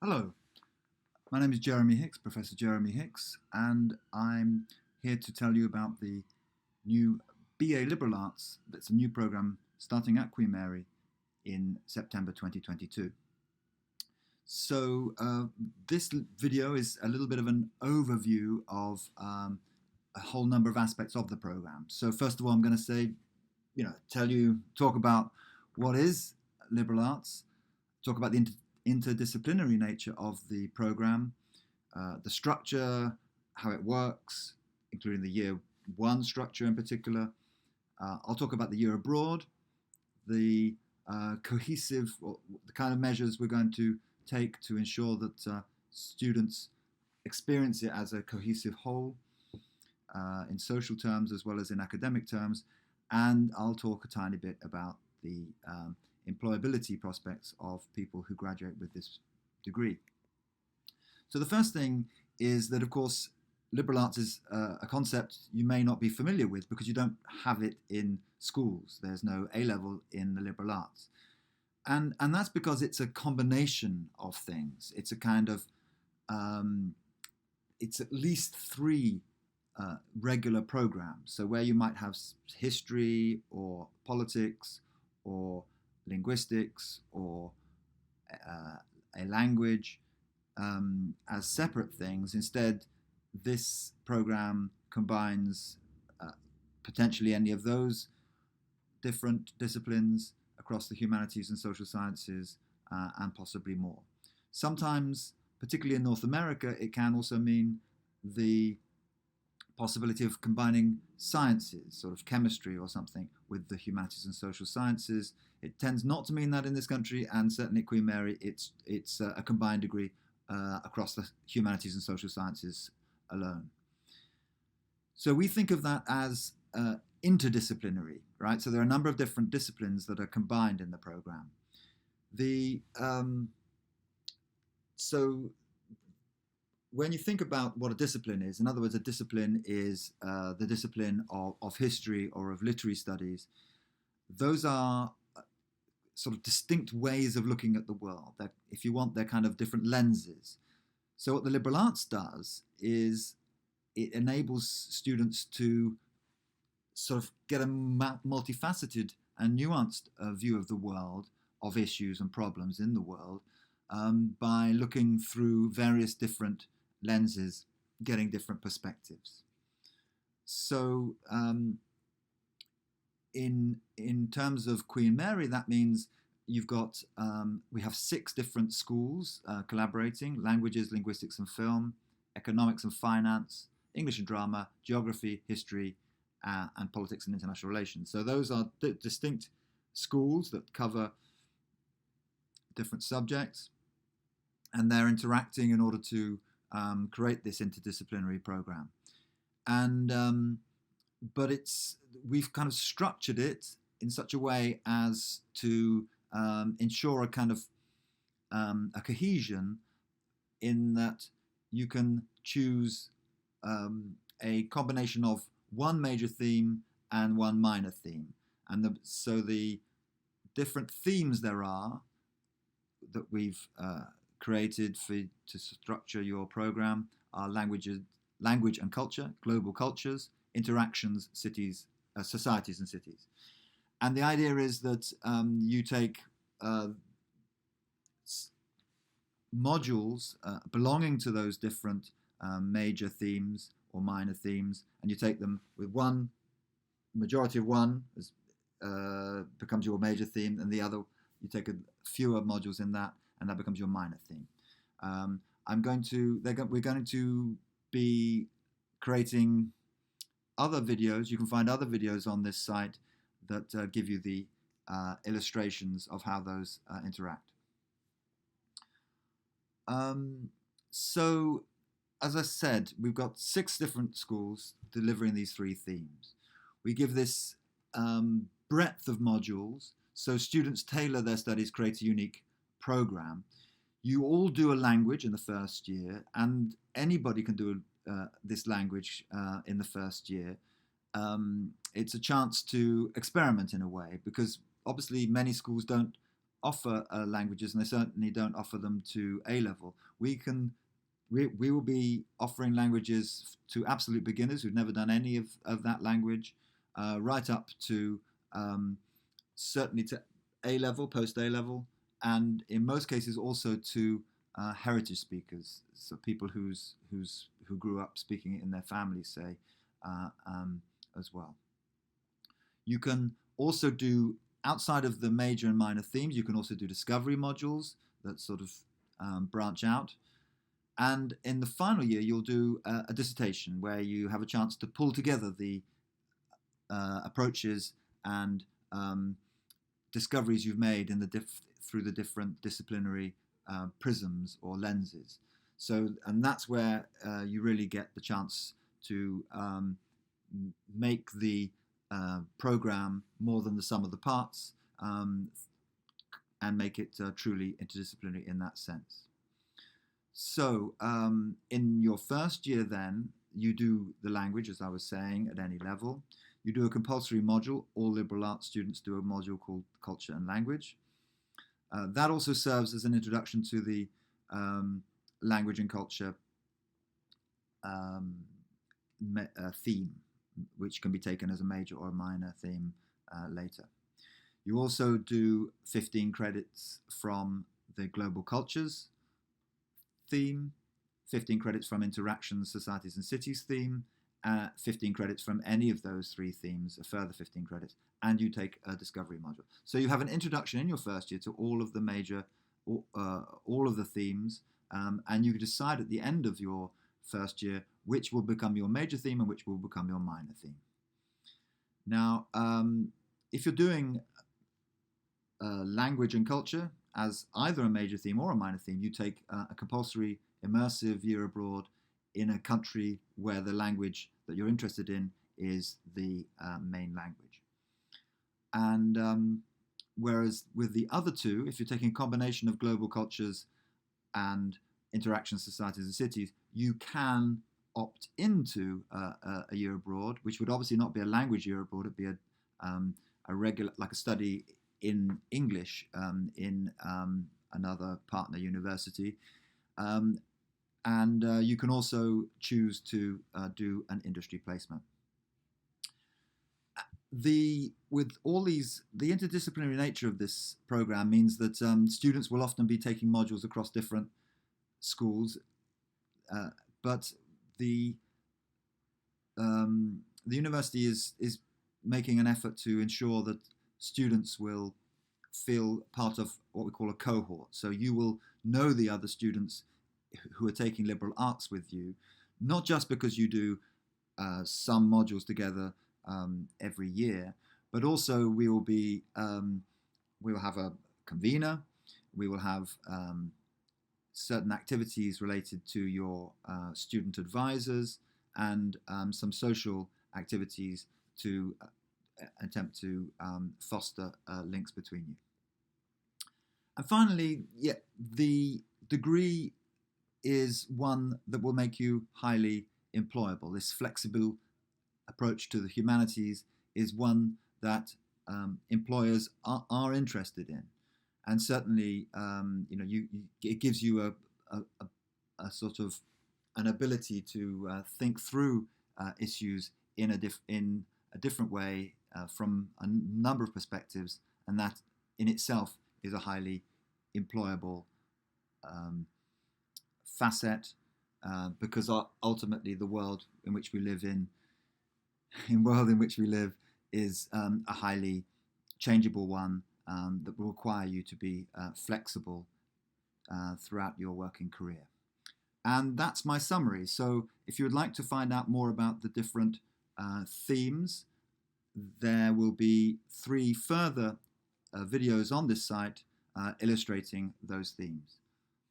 Hello, my name is Jeremy Hicks, Professor Jeremy Hicks, and I'm here to tell you about the new BA Liberal Arts. That's a new program starting at Queen Mary in September 2022. So this video is a little bit of an overview of a whole number of aspects of the program. So first of all, I'm going to say, talk about what is liberal arts, talk about the interdisciplinary nature of the program, the structure, how it works, including the year one structure in particular. I'll talk about the year abroad, the cohesive, or the kind of measures we're going to take to ensure that students experience it as a cohesive whole in social terms as well as in academic terms. And I'll talk a tiny bit about the employability prospects of people who graduate with this degree. So the first thing is that, of course, liberal arts is a concept you may not be familiar with because you don't have it in schools. There's no A-level in the liberal arts. And that's because it's a combination of things. It's a kind of, it's at least three regular programs. So where you might have history or politics or linguistics or a language as separate things. Instead, this program combines potentially any of those different disciplines across the humanities and social sciences and possibly more. Sometimes, particularly in North America, it can also mean the possibility of combining sciences, sort of chemistry or something, with the humanities and social sciences. It tends not to mean that in this country, and certainly at Queen Mary, it's a combined degree across the humanities and social sciences alone. So we think of that as interdisciplinary, right? So there are a number of different disciplines that are combined in the program. So when you think about what a discipline is, in other words, a discipline is the discipline of history or of literary studies. Those are sort of distinct ways of looking at the world. That, if you want, they're kind of different lenses. So what the liberal arts does is it enables students to sort of get a multifaceted and nuanced view of the world, of issues and problems in the world, by looking through various different lenses, getting different perspectives. So in terms of Queen Mary, that means you've got, we have 6 different schools collaborating: languages, linguistics and film, economics and finance, English and drama, geography, history, and politics and international relations. So those are distinct schools that cover different subjects, and they're interacting in order to create this interdisciplinary program. And but we've kind of structured it in such a way as to ensure a kind of a cohesion, in that you can choose a combination of one major theme and one minor theme. And so the different themes there are that we've created to structure your program are language and culture, global cultures, interactions, cities, societies and cities. And the idea is that you take modules belonging to those different major themes or minor themes, and you take them with one, majority of one becomes your major theme, and the other, you take fewer modules in that, and that becomes your minor theme. We're going to be creating other videos. You can find other videos on this site that give you the illustrations of how those interact. So, as I said, we've got 6 different schools delivering these 3 themes. We give this breadth of modules, so students tailor their studies, create a unique program. You all do a language in the first year, and anybody can do this language in the first year. It's a chance to experiment in a way, because obviously many schools don't offer languages, and they certainly don't offer them to A level. We will be offering languages to absolute beginners who've never done any of that language, right up to certainly to A level, post A level, and in most cases also to heritage speakers, so people who grew up speaking it in their families, say, as well. You can also do, outside of the major and minor themes, you can also do discovery modules that sort of branch out. And in the final year, you'll do a dissertation where you have a chance to pull together the approaches and discoveries you've made in through the different disciplinary prisms or lenses. So, and that's where you really get the chance to make the program more than the sum of the parts, and make it truly interdisciplinary in that sense. So in your first year then, you do the language, as I was saying, at any level. You do a compulsory module. All liberal arts students do a module called Culture and Language. That also serves as an introduction to the language and culture theme, which can be taken as a major or a minor theme later. You also do 15 credits from the Global Cultures theme, 15 credits from Interactions, Societies and Cities theme, 15 credits from any of those three themes, a further 15 credits, and you take a discovery module. So you have an introduction in your first year to all of the major, all of the themes, and you decide at the end of your first year which will become your major theme and which will become your minor theme. Now, if you're doing language and culture as either a major theme or a minor theme, you take a compulsory immersive year abroad in a country where the language that you're interested in is the main language. And whereas with the other two, if you're taking a combination of global cultures and interaction societies and cities, you can opt into a year abroad, which would obviously not be a language year abroad. It'd be a regular, like a study in English in another partner university. And you can also choose to do an industry placement. With all these, the interdisciplinary nature of this program means that students will often be taking modules across different schools, but the university is making an effort to ensure that students will feel part of what we call a cohort. So you will know the other students who are taking liberal arts with you, not just because you do some modules together every year, but also we will have a convener, we will have certain activities related to your student advisors, and some social activities to attempt to foster links between you. And finally, the degree is one that will make you highly employable. This flexible approach to the humanities is one that employers are interested in, and certainly, it gives you a sort of an ability to think through issues in a different way from a number of perspectives, and that in itself is a highly employable facet, because ultimately the world in which we live is a highly changeable one that will require you to be flexible throughout your working career. And that's my summary. So if you would like to find out more about the different themes, there will be 3 further videos on this site illustrating those themes.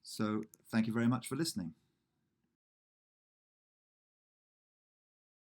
So thank you very much for listening.